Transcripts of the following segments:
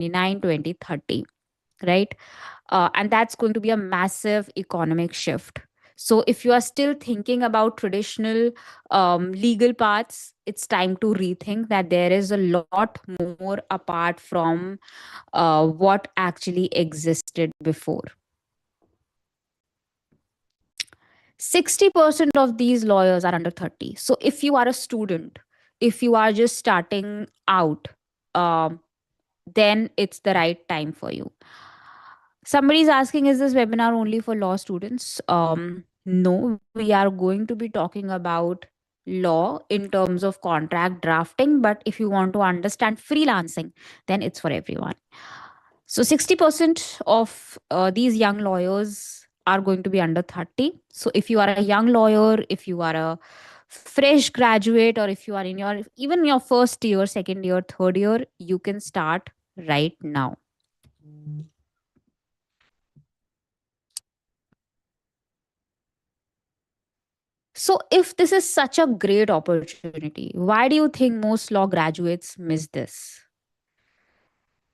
2029, 2030, right? And that's going to be a massive economic shift. So if you are still thinking about traditional legal paths, it's time to rethink that there is a lot more apart from what actually existed before. 60% of these lawyers are under 30. So if you are a student, if you are just starting out, um, then it's the right time for you. Somebody is asking, is this webinar only for law students? No, we are going to be talking about law in terms of contract drafting. But if you want to understand freelancing, then it's for everyone. So 60% of these young lawyers are going to be under 30. So if you are a young lawyer, if you are a fresh graduate, or if you are in your even your first year, second year, third year, you can start right now. So, if this is such a great opportunity, why do you think most law graduates miss this?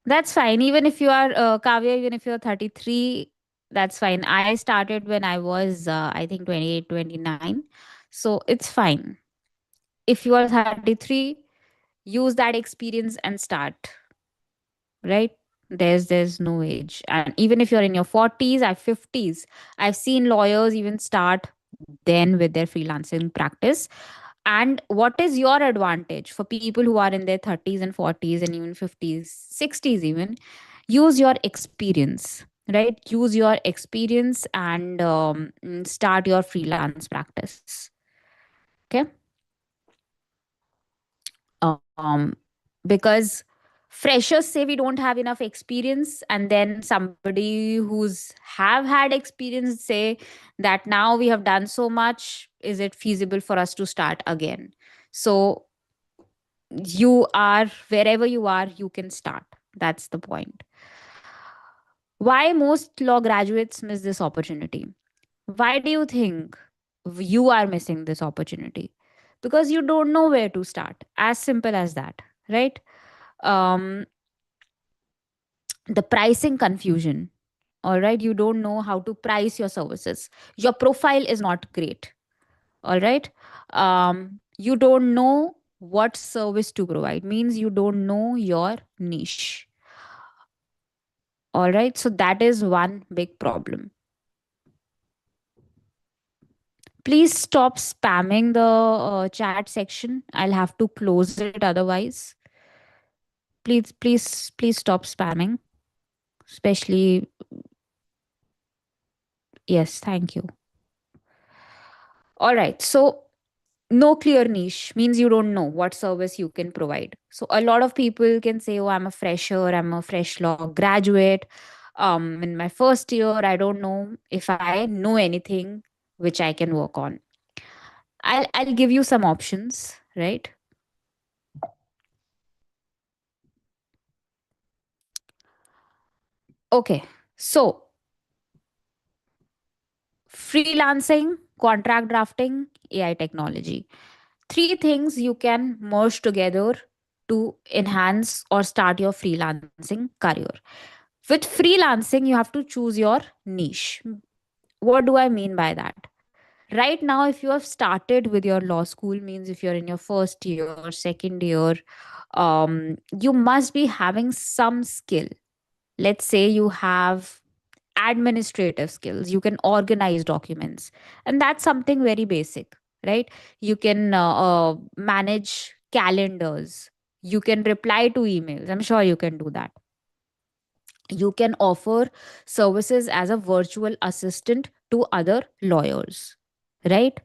That's fine. Even if you are Kavya, even if you're 33, that's fine. I started when I was, I think, 28, 29. So, it's fine. If you are 33, use that experience and start, right? There's no age. And even if you're in your 40s or 50s, I've seen lawyers even start then with their freelancing practice. And what is your advantage for people who are in their 30s and 40s and even 50s, 60s even? Use your experience, right? Use your experience and start your freelance practice. Okay. um, because freshers say we don't have enough experience, and then somebody who's have had experience say that now we have done so much, is it feasible for us to start again? So you are wherever you are, you can start. That's the point. Why most law graduates miss this opportunity? Why do you think you are missing this opportunity? Because you don't know where to start. As simple as that, right? um, the pricing confusion. All right, you don't know how to price your services. Your profile is not great. All right, you don't know what service to provide, means you don't know your niche. All right, so that is one big problem. Please stop spamming the chat section. I'll have to close it otherwise. Please stop spamming, especially. Yes, thank you. All right, so no clear niche means you don't know what service you can provide. So a lot of people can say, oh, I'm a fresher, I'm a fresh law graduate, in my first year, I don't know if I know anything which I can work on. I'll give you some options, right? Okay, so freelancing, contract drafting, AI technology, three things you can merge together to enhance or start your freelancing career. With freelancing, you have to choose your niche. What do I mean by that? Right now, if you have started with your law school, means if you're in your first year, second year, you must be having some skill. Let's say you have administrative skills, you can organize documents, and that's something very basic, right? You can manage calendars, you can reply to emails. I'm sure you can do that. You can offer services as a virtual assistant to other lawyers, right?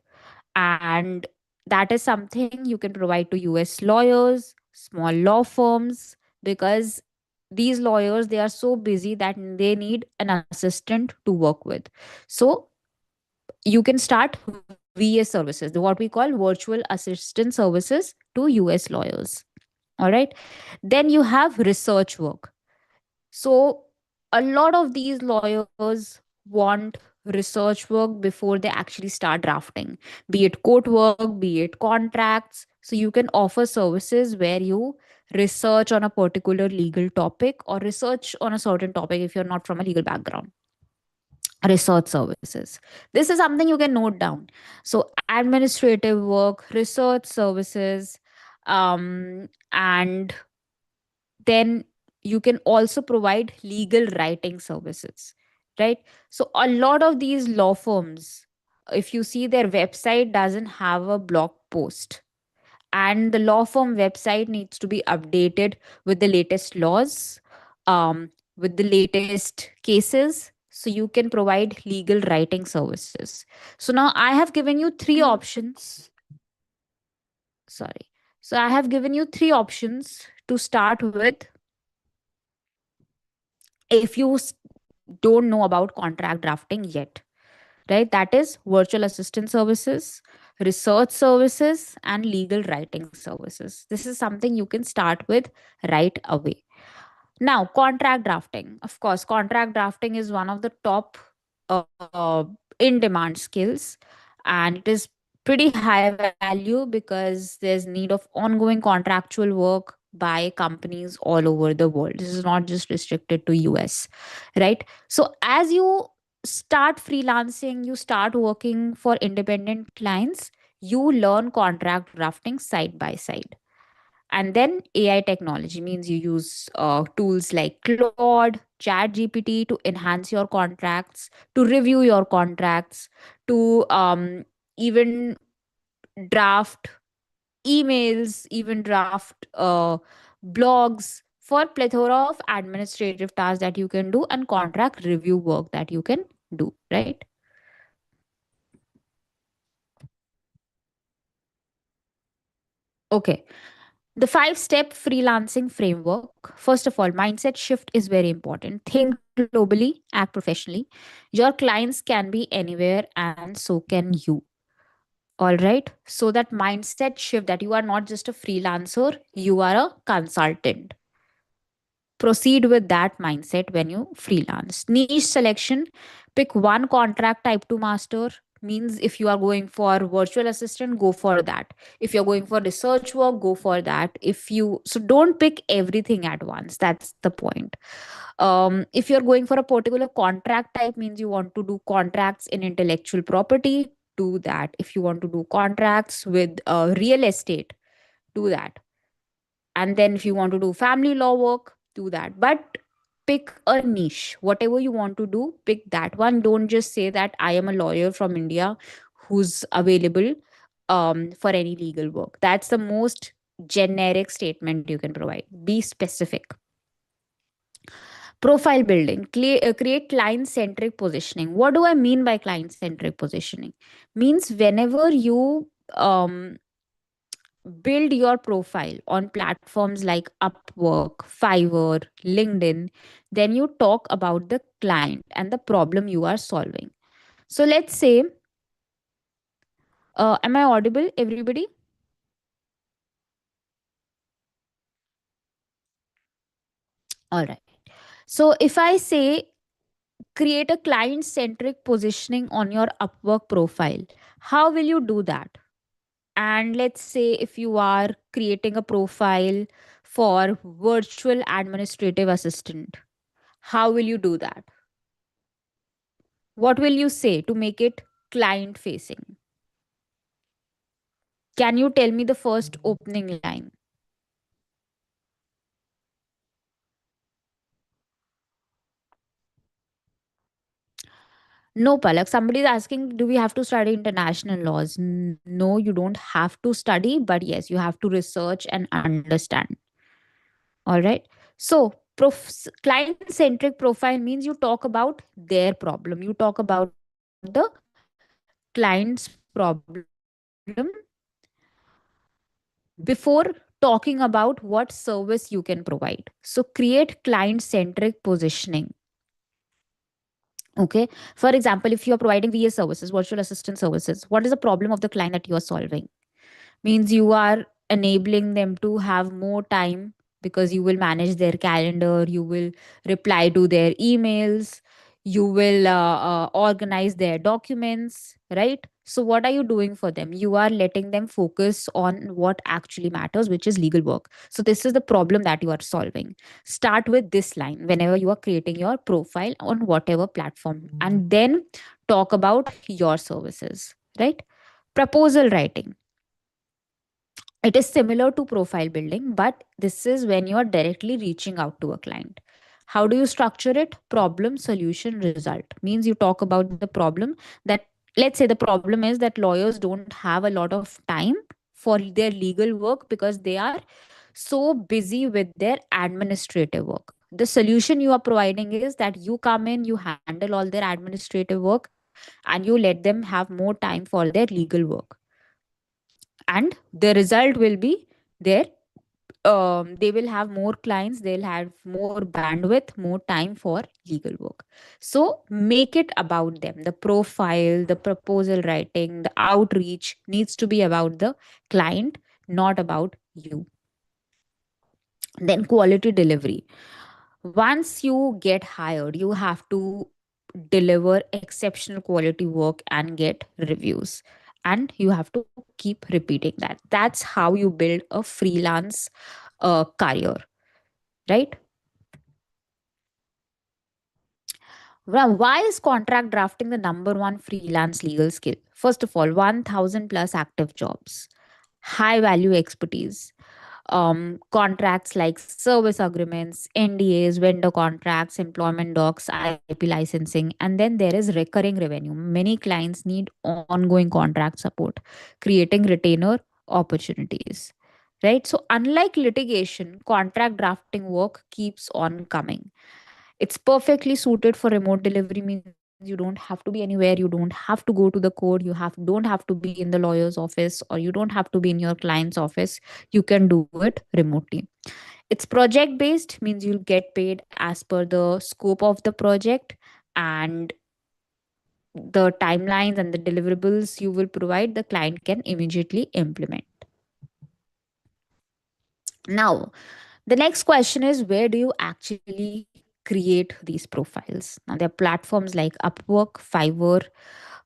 And that is something you can provide to US lawyers, small law firms, because these lawyers, they are so busy that they need an assistant to work with. So you can start VA services, what we call virtual assistant services to US lawyers. All right. Then you have research work. So, a lot of these lawyers want research work before they actually start drafting, be it court work, be it contracts. So you can offer services where you research on a particular legal topic or research on a certain topic if you're not from a legal background. Research services. This is something you can note down. So administrative work, research services, and then you can also provide legal writing services, right? So a lot of these law firms, if you see their website doesn't have a blog post, and the law firm website needs to be updated with the latest laws, with the latest cases, so you can provide legal writing services. So now I have given you three options. Sorry. So I have given you three options to start with. If you don't know about contract drafting yet, right? That is virtual assistant services, research services, and legal writing services. This is something you can start with right away. Now, contract drafting. Of course, contract drafting is one of the top in demand skills, and it is pretty high value because there's need of ongoing contractual work by companies all over the world. This is not just restricted to US, right? So as you start freelancing, you start working for independent clients, you learn contract drafting side by side. And then AI technology means you use tools like Claude, Chat GPT to enhance your contracts, to review your contracts, to even draft emails, even draft blogs, for plethora of administrative tasks that you can do and contract review work that you can do, right? Okay. The 5 step freelancing framework. First of all, mindset shift is very important. Think globally, act professionally. Your clients can be anywhere, and so can you. All right. So, that mindset shift that you are not just a freelancer, you are a consultant. Proceed with that mindset when you freelance. Niche selection, pick one contract type to master. Means if you are going for virtual assistant, go for that. If you're going for research work, go for that. If you so don't pick everything at once. That's the point. If you're going for a particular contract type, means you want to do contracts in intellectual property, do that. If you want to do contracts with real estate, do that. And then if you want to do family law work, do that. But pick a niche. Whatever you want to do, pick that one. Don't just say that I am a lawyer from India who's available for any legal work. That's the most generic statement you can provide. Be specific. Profile building, create client centric positioning. What do I mean by client centric positioning? Means whenever you build your profile on platforms like Upwork, Fiverr, LinkedIn, then you talk about the client and the problem you are solving. So let's say, am I audible, everybody? All right. So if I say create a client centric positioning on your Upwork profile, how will you do that? And let's say if you are creating a profile for virtual administrative assistant, how will you do that? What will you say to make it client facing? Can you tell me the first opening line? No, Palak. Somebody is asking, do we have to study international laws? No, you don't have to study, but yes, you have to research and understand. All right. So, client centric profile means you talk about their problem, you talk about the client's problem before talking about what service you can provide. So, create client centric positioning. Okay. For example, if you are providing VA services, virtual assistant services, what is the problem of the client that you are solving? Means you are enabling them to have more time because you will manage their calendar, you will reply to their emails, you will organize their documents, right? So what are you doing for them? You are letting them focus on what actually matters, which is legal work. So this is the problem that you are solving. Start with this line whenever you are creating your profile on whatever platform, and then talk about your services, right? Proposal writing, it is similar to profile building, but this is when you are directly reaching out to a client. How do you structure it? Problem, solution, result. Means you talk about the problem that, let's say the problem is that lawyers don't have a lot of time for their legal work because they are so busy with their administrative work. The solution you are providing is that you come in, you handle all their administrative work, and you let them have more time for their legal work. And the result will be there, they will have more clients, they'll have more bandwidth, more time for legal work. So make it about them. The profile, the proposal writing, the outreach needs to be about the client, not about you. Then quality delivery. Once you get hired, you have to deliver exceptional quality work and get reviews. And you have to keep repeating that. That's how you build a freelance career, right? Well, why is contract drafting the number one freelance legal skill? First of all, 1000 plus active jobs, high value expertise, contracts like service agreements, NDAs, vendor contracts, employment docs, IP licensing, and then there is recurring revenue. Many clients need ongoing contract support, creating retainer opportunities. Right? So, unlike litigation, contract drafting work keeps on coming. It's perfectly suited for remote delivery, means you don't have to be anywhere, you don't have to go to the court, don't have to be in the lawyer's office, or you don't have to be in your client's office. You can do it remotely. It's project based, means you'll get paid as per the scope of the project, and the timelines and the deliverables you will provide, the client can immediately implement. Now, the next question is, where do you actually create these profiles? Now, there are platforms like Upwork, Fiverr,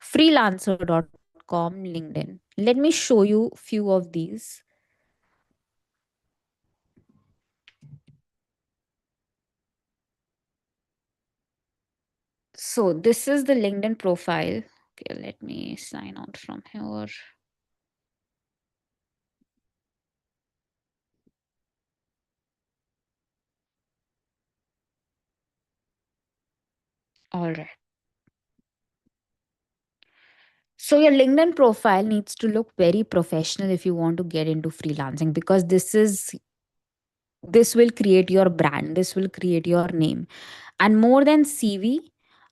freelancer.com, LinkedIn. Let me show you few of these. So, this is the LinkedIn profile. Okay, let me sign out from here. All right. So your LinkedIn profile needs to look very professional if you want to get into freelancing, because this will create your brand, this will create your name. And more than CV,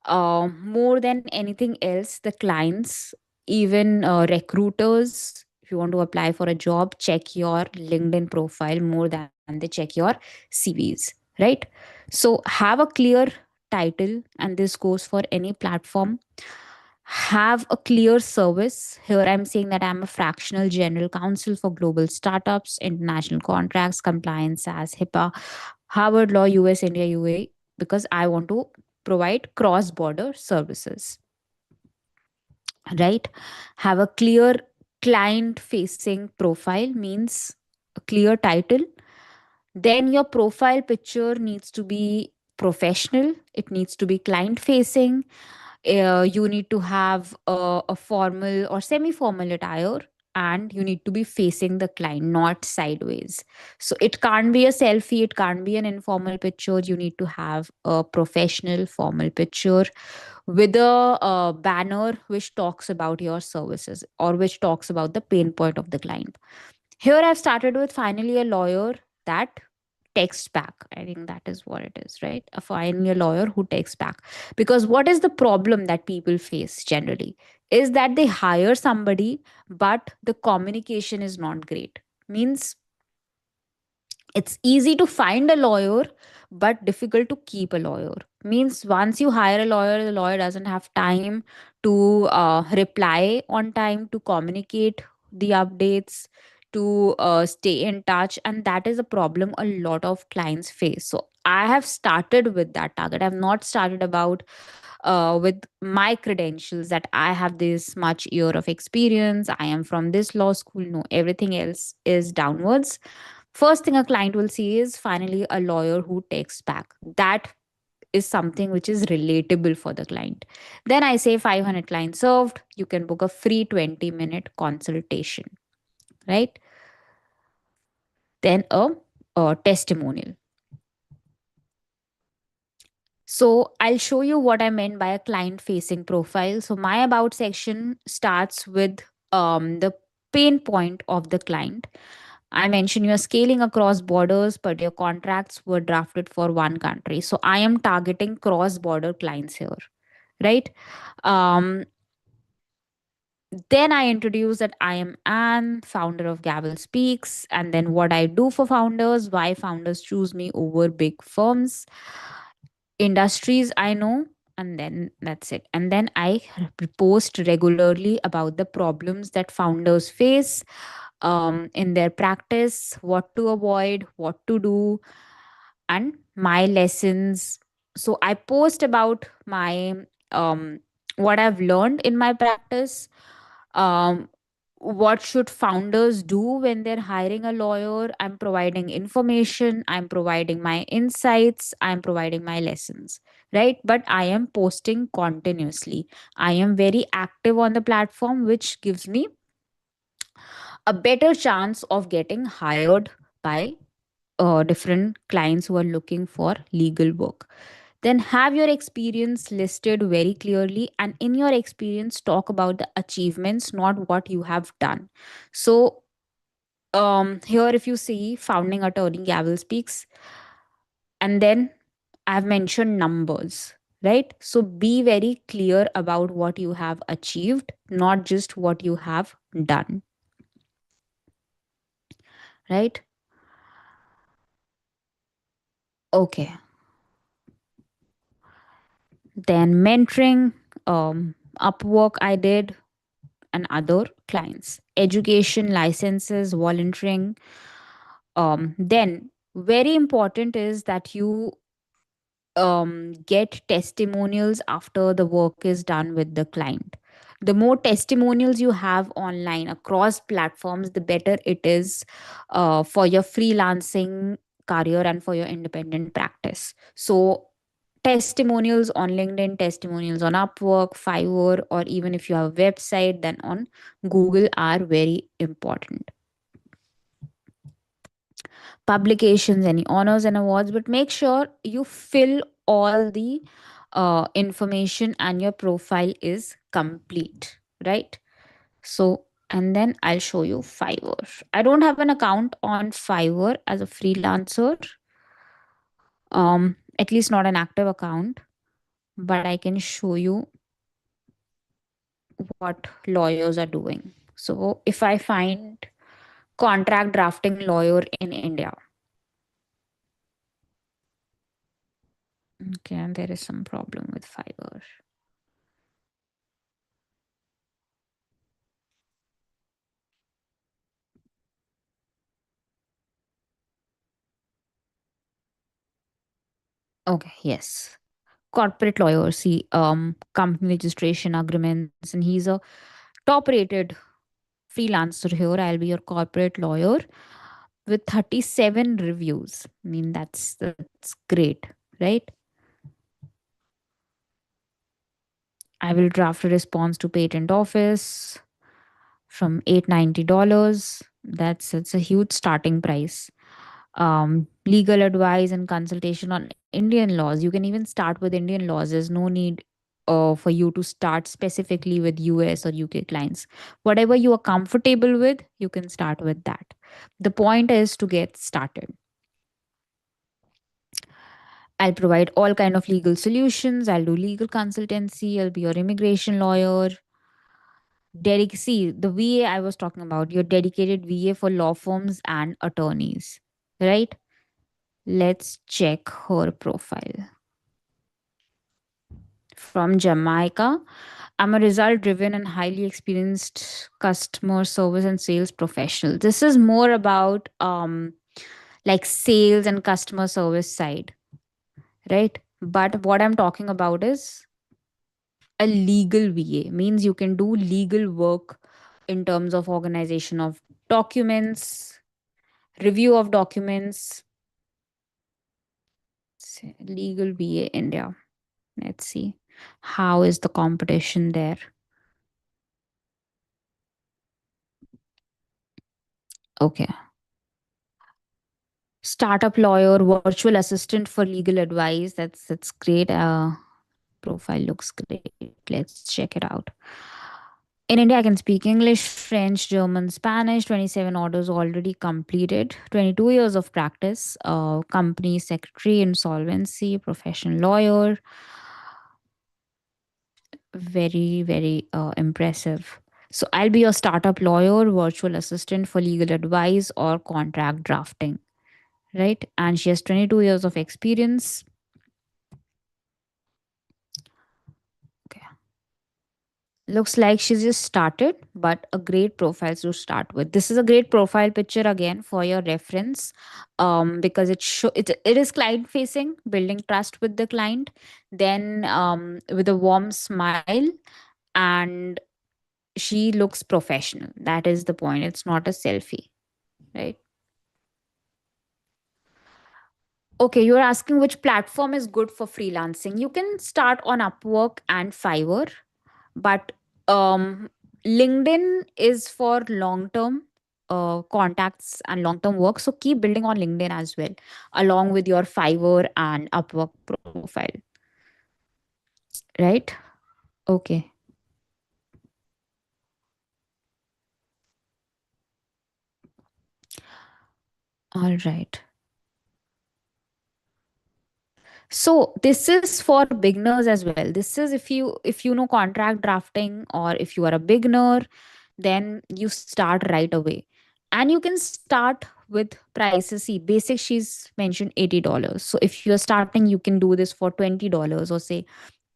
more than anything else, the clients, even recruiters, if you want to apply for a job, check your LinkedIn profile more than they check your CVs, right? So have a clear title, and this goes for any platform. Have a clear service. Here I'm saying that I'm a fractional general counsel for global startups, international contracts, compliance as HIPAA, Harvard Law, US, India, UAE, because I want to provide cross border services, right? Have a clear client facing profile, means a clear title. Then your profile picture needs to be professional, it needs to be client facing. You need to have a formal or semi formal attire, and you need to be facing the client, not sideways. So it can't be a selfie, it can't be an informal picture. You need to have a professional formal picture with a banner which talks about your services or which talks about the pain point of the client. Here I've started with finally a lawyer that texts back. I think that is what it is, right? A finally a lawyer who texts back. Because what is the problem that people face generally is that they hire somebody, but the communication is not great. Means it's easy to find a lawyer, but difficult to keep a lawyer. Means once you hire a lawyer, the lawyer doesn't have time to reply on time, to communicate the updates, to stay in touch, and that is a problem a lot of clients face. So I have started with that target. I've not started about with my credentials that I have this much year of experience, I am from this law school. No, everything else is downwards. First thing a client will see is finally a lawyer who takes back. That is something which is relatable for the client. Then I say 500 clients served, you can book a free 20-minute consultation, right? Then a testimonial. So I'll show you what I meant by a client facing profile. So my about section starts with the pain point of the client. I mentioned you're scaling across borders, but your contracts were drafted for one country. So I am targeting cross border clients here, right? Um, then I introduce that I am Anne, founder of Gavel Speaks, and then what I do for founders, why founders choose me over big firms, industries I know, and then that's it. And then I post regularly about the problems that founders face in their practice, what to avoid, what to do, and my lessons. So I post about my what I've learned in my practice, um, what should founders do when they're hiring a lawyer. I'm providing information, I'm providing my insights, I'm providing my lessons, right? But I am posting continuously. I am very active on the platform, which gives me a better chance of getting hired by different clients who are looking for legal work. Then have your experience listed very clearly, and in your experience talk about the achievements, not what you have done. So here if you see founding attorney Gavel Speaks, and then I've mentioned numbers, right? So be very clear about what you have achieved, not just what you have done, right? Okay. Then mentoring, Upwork I did, and other clients, education, licenses, volunteering. Then very important is that you get testimonials after the work is done with the client. The more testimonials you have online across platforms, the better it is for your freelancing career and for your independent practice. So testimonials on LinkedIn, testimonials on Upwork, Fiverr, or even if you have a website, then on Google are very important. Publications, any honors and awards, but make sure you fill all the information and your profile is complete, right? So, and then I'll show you Fiverr. I don't have an account on Fiverr as a freelancer, at least not an active account, but I can show you what lawyers are doing. So, if I find contract drafting lawyer in India, okay, and there is some problem with Fiverr. Okay, yes. Corporate lawyer, see, company registration agreements, and he's a top rated freelancer here. I'll be your corporate lawyer with 37 reviews. I mean, that's great, right? I will draft a response to patent office from $890. That's a huge starting price. Legal advice and consultation on Indian laws. You can even start with Indian laws. There's no need for you to start specifically with US or UK clients. Whatever you are comfortable with, you can start with that. The point is to get started. I'll provide all kind of legal solutions. I'll do legal consultancy. I'll be your immigration lawyer. See, the VA I was talking about, your dedicated VA for law firms and attorneys, right? Let's check her profile. From Jamaica. I'm a result driven and highly experienced customer service and sales professional. This is more about like sales and customer service side, right? But what I'm talking about is A legal VA means you can do legal work in terms of organization of documents, review of documents. Legal VA India. Let's see. How is the competition there? Okay. Startup lawyer, virtual assistant for legal advice. That's great. Profile looks great. Let's check it out. In India, I can speak English, French, German, Spanish. 27 orders already completed. 22 years of practice. Company secretary, insolvency, professional lawyer. Very, very impressive. So I'll be your startup lawyer, virtual assistant for legal advice or contract drafting, right? And she has 22 years of experience. Okay. Looks like she just started, but a great profile to start with. This is a great profile picture again for your reference, because it is client facing, building trust with the client, then with a warm smile, and she looks professional. That is the point. It's not a selfie, right? Okay, you're asking which platform is good for freelancing. You can start on Upwork and Fiverr, but um, LinkedIn is for long term contacts and long term work. So keep building on LinkedIn as well, along with your Fiverr and Upwork profile, right? Okay, all right. So this is for beginners as well. This is if you know contract drafting, or if you are a beginner, then you start right away. And you can start with prices. See, basic she's mentioned $80. So if you're starting, you can do this for $20 or say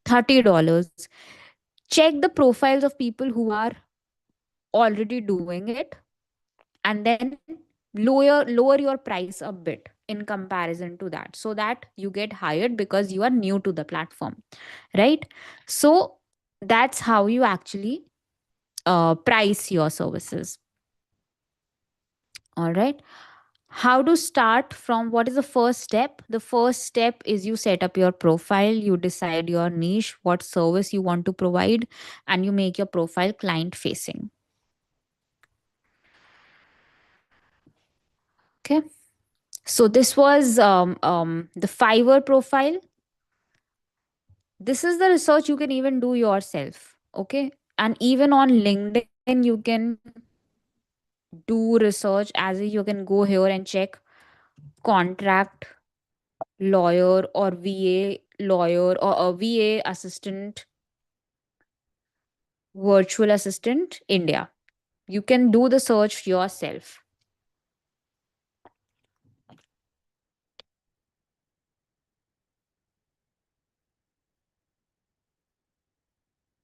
$30. Check the profiles of people who are already doing it, and then lower your price a bit in comparison to that, so that you get hired because you are new to the platform, right? So that's how you actually price your services. All right. How to start from? What is the first step? The first step is you set up your profile, you decide your niche, what service you want to provide, and you make your profile client facing. Okay. So this was the Fiverr profile. This is the research you can even do yourself. Okay. And even on LinkedIn, you can do research, as in you can go here and check contract lawyer or VA lawyer or a VA assistant, virtual assistant, India. You can do the search yourself.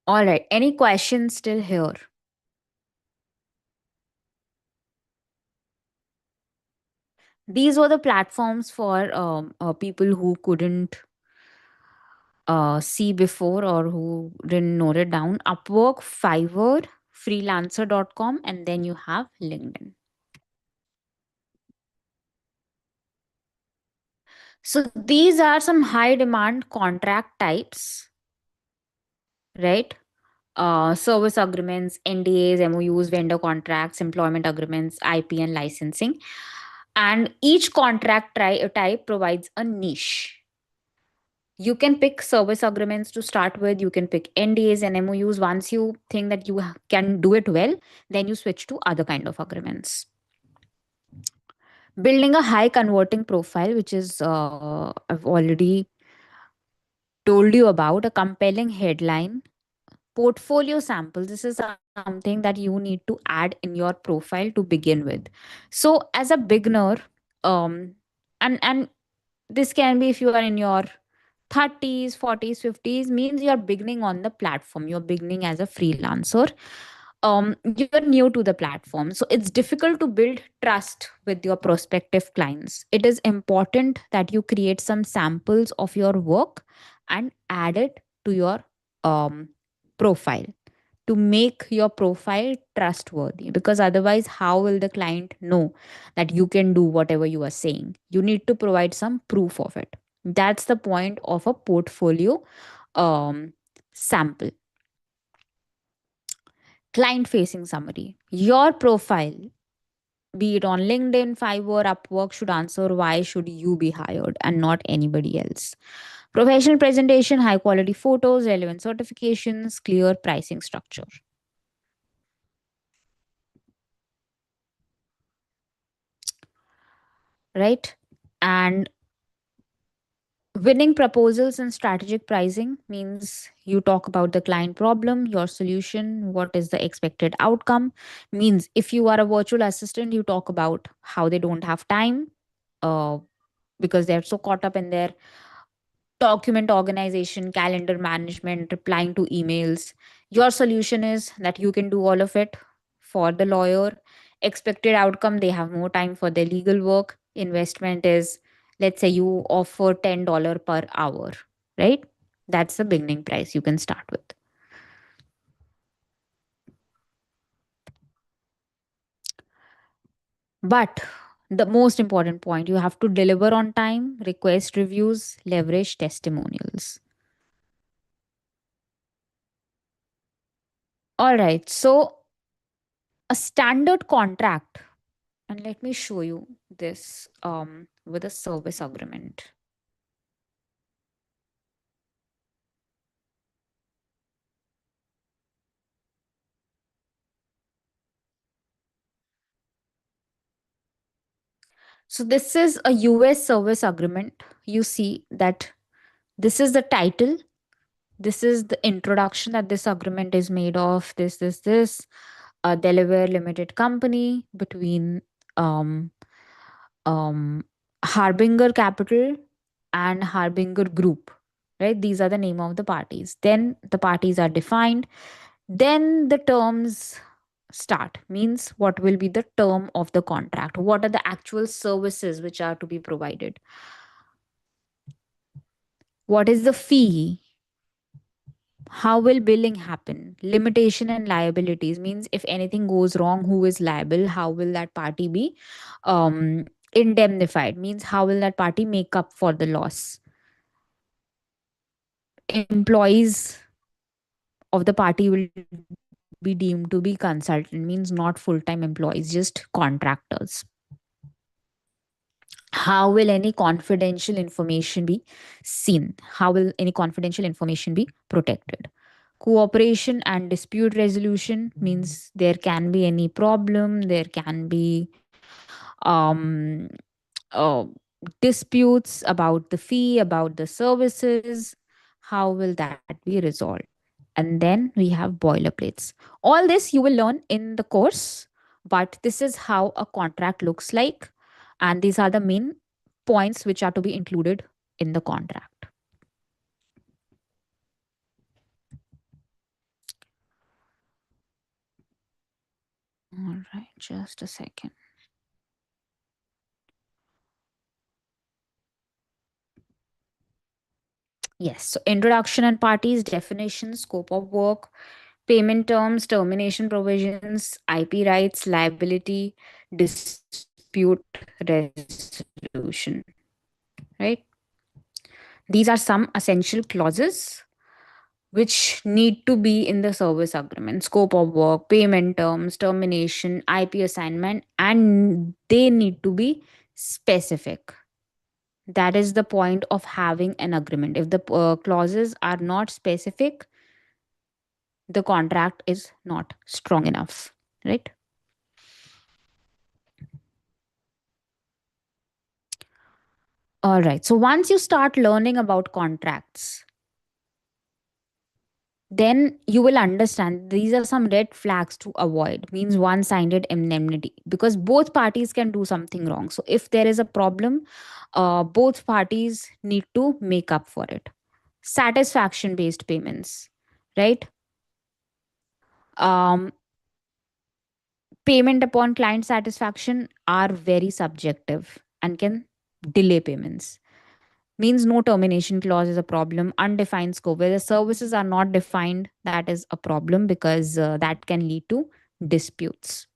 All right. Any questions still here? These were the platforms for people who couldn't see before or who didn't note it down. Upwork, Fiverr, freelancer.com, and then you have LinkedIn. So these are some high demand contract types, right? Service agreements, NDAs, MOUs, vendor contracts, employment agreements, IP, and licensing. And each contract type provides a niche. You can pick service agreements to start with. You can pick NDAs and MOUs. Once you think that you can do it well, then you switch to other kind of agreements. Building a high converting profile, which is I've already told you about. A compelling headline, portfolio samples. This is something that you need to add in your profile to begin with. So as a beginner, um and this can be if you are in your 30s, 40s, 50s, means you're beginning on the platform, you're beginning as a freelancer, you're new to the platform, so it's difficult to build trust with your prospective clients. It is important that you create some samples of your work and add it to your profile, to make your profile trustworthy, because otherwise how will the client know that you can do whatever you are saying? You need to provide some proof of it. That's the point of a portfolio um, sample. Client facing summary: your profile, be it on LinkedIn, Fiverr, Upwork, should answer why should you be hired and not anybody else. Professional presentation: high quality photos, relevant certifications, clear pricing structure, right? And winning proposals and strategic pricing means you talk about the client problem, your solution, what is the expected outcome. Means if you are a virtual assistant, you talk about how they don't have time, uh, because they're so caught up in their document organization, calendar management, replying to emails. Your solution is that you can do all of it for the lawyer. Expected outcome: they have more time for their legal work. Investment is, let's say you offer $10 per hour, right? That's the beginning price you can start with. But the most important point, you have to deliver on time, request reviews, leverage testimonials. All right. So, a standard contract, and let me show you this with a service agreement. So this is a US service agreement. You see that this is the title, this is the introduction that this agreement is made of, this a Delaware limited company between um um Harbinger Capital and Harbinger Group, right? These are the name of the parties. Then the parties are defined. Then the terms start, means what will be the term of the contract, what are the actual services which are to be provided, what is the fee, how will billing happen, limitation and liabilities, means if anything goes wrong, who is liable, how will that party be indemnified, means how will that party make up for the loss. Employees of the party will be deemed to be consultant, means not full time employees, just contractors. How will any confidential information be seen? How will any confidential information be protected? Cooperation and dispute resolution, means there can be any problem, there can be um, uh, disputes about the fee, about the services. How will that be resolved? And then we have boilerplates. All this you will learn in the course, but this is how a contract looks like. And these are the main points which are to be included in the contract. All right, just a second. Yes, so introduction and parties, definition, scope of work, payment terms, termination provisions, IP rights, liability, dispute resolution, right? These are some essential clauses which need to be in the service agreement: scope of work, payment terms, termination, IP assignment, and they need to be specific. That is the point of having an agreement. If the clauses are not specific, the contract is not strong enough, right? All right. So once you start learning about contracts, then you will understand these are some red flags to avoid, means one-sided indemnity, because both parties can do something wrong. So if there is a problem, both parties need to make up for it. Satisfaction based payments, right? um, Payment upon client satisfaction are very subjective and can delay payments. Means no termination clause is a problem. Undefined scope, where the services are not defined, that is a problem because that can lead to disputes.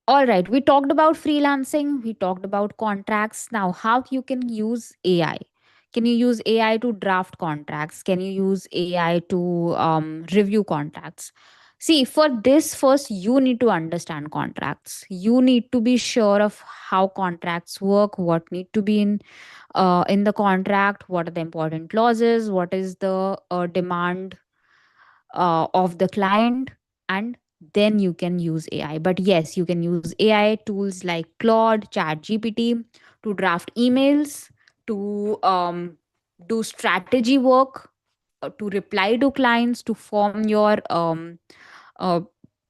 All right, we talked about freelancing, we talked about contracts. Now, how you can use AI? Can you use AI to draft contracts? Can you use AI to review contracts? See, for this, first, you need to understand contracts. You need to be sure of how contracts work, what need to be in the contract, what are the important clauses, what is the demand of the client, and then you can use AI. But yes, you can use AI tools like Claude, Chat GPT to draft emails, to do strategy work, to reply to clients, to form your uh,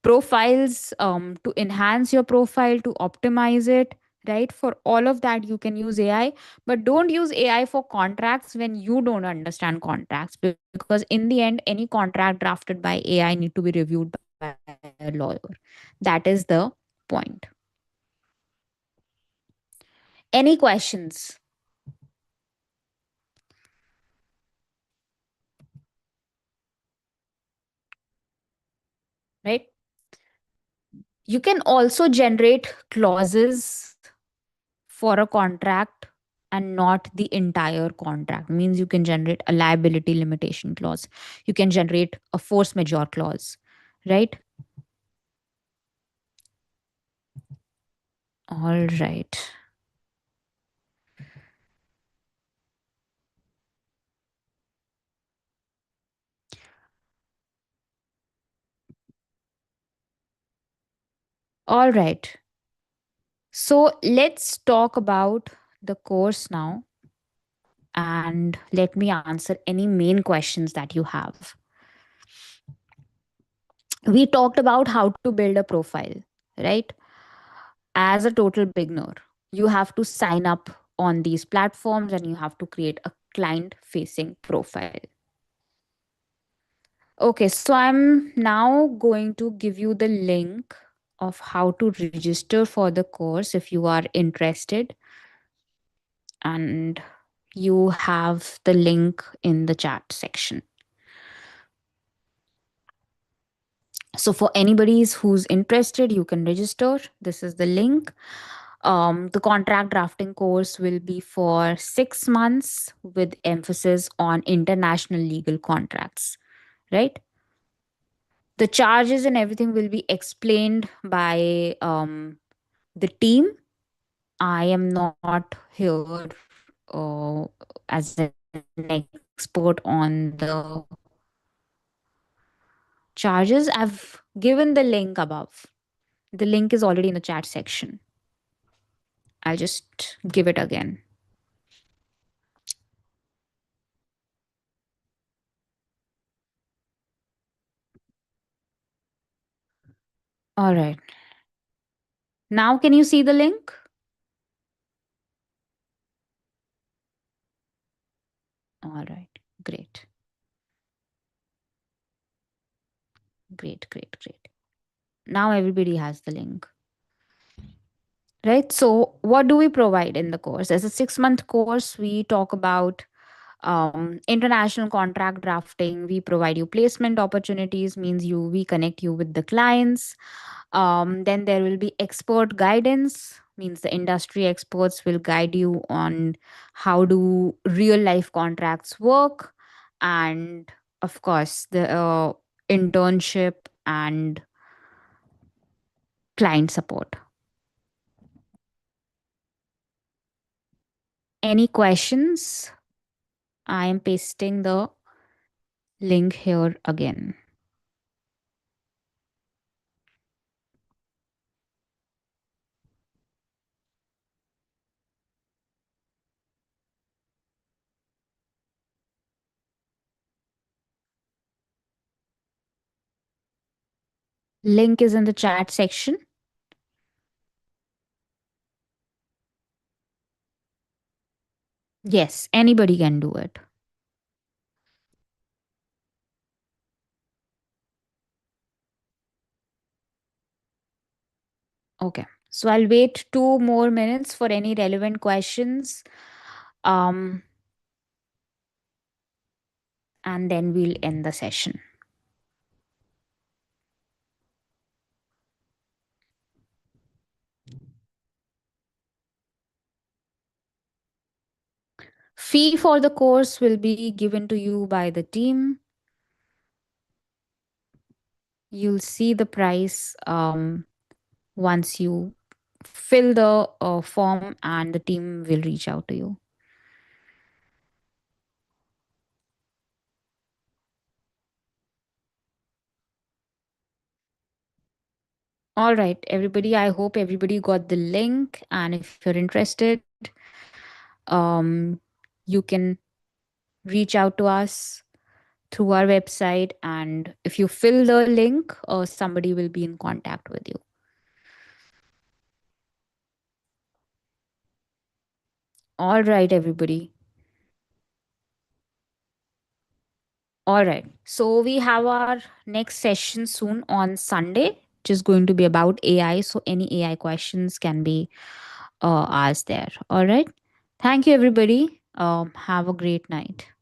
profiles, to enhance your profile, to optimize it. Right, for all of that you can use AI, but don't use AI for contracts when you don't understand contracts, because in the end any contract drafted by AI need to be reviewed by a lawyer. That is the point. Any questions? Right, you can also generate clauses for a contract and not the entire contract. Means you can generate a liability limitation clause, you can generate a force majeure clause, right? All right. All right. So let's talk about the course now, and let me answer any main questions that you have. We talked about how to build a profile, right? As a total beginner, you have to sign up on these platforms and you have to create a client facing profile. Okay, so I'm now going to give you the link of how to register for the course if you are interested, and you have the link in the chat section. So for anybody who's interested, you can register. This is the link. The contract drafting course will be for 6 months with emphasis on international legal contracts, right? The charges and everything will be explained by the team. I am not here as an expert on the charges. I've given the link above. The link is already in the chat section. I'll just give it again. All right. Now, can you see the link? All right. Great. Great, great, great. Now everybody has the link. Right. So, what do we provide in the course? As a 6 month course, we talk about international contract drafting. We provide you placement opportunities, means we connect you with the clients. Then there will be expert guidance, means the industry experts will guide you on how do real life contracts work, and of course the internship and client support. Any questions? I am pasting the link here again. Link is in the chat section. Yes, anybody can do it. Okay. So I'll wait 2 more minutes for any relevant questions. Um, and then we'll end the session. Fee for the course will be given to you by the team. You'll see the price once you fill the form, and the team will reach out to you. All right, everybody. I hope everybody got the link. And if you're interested, um, you can reach out to us through our website. And if you fill the link, somebody will be in contact with you. All right, everybody. All right. So we have our next session soon on Sunday, which is going to be about AI. So any AI questions can be asked there. All right. Thank you, everybody. Have a great night.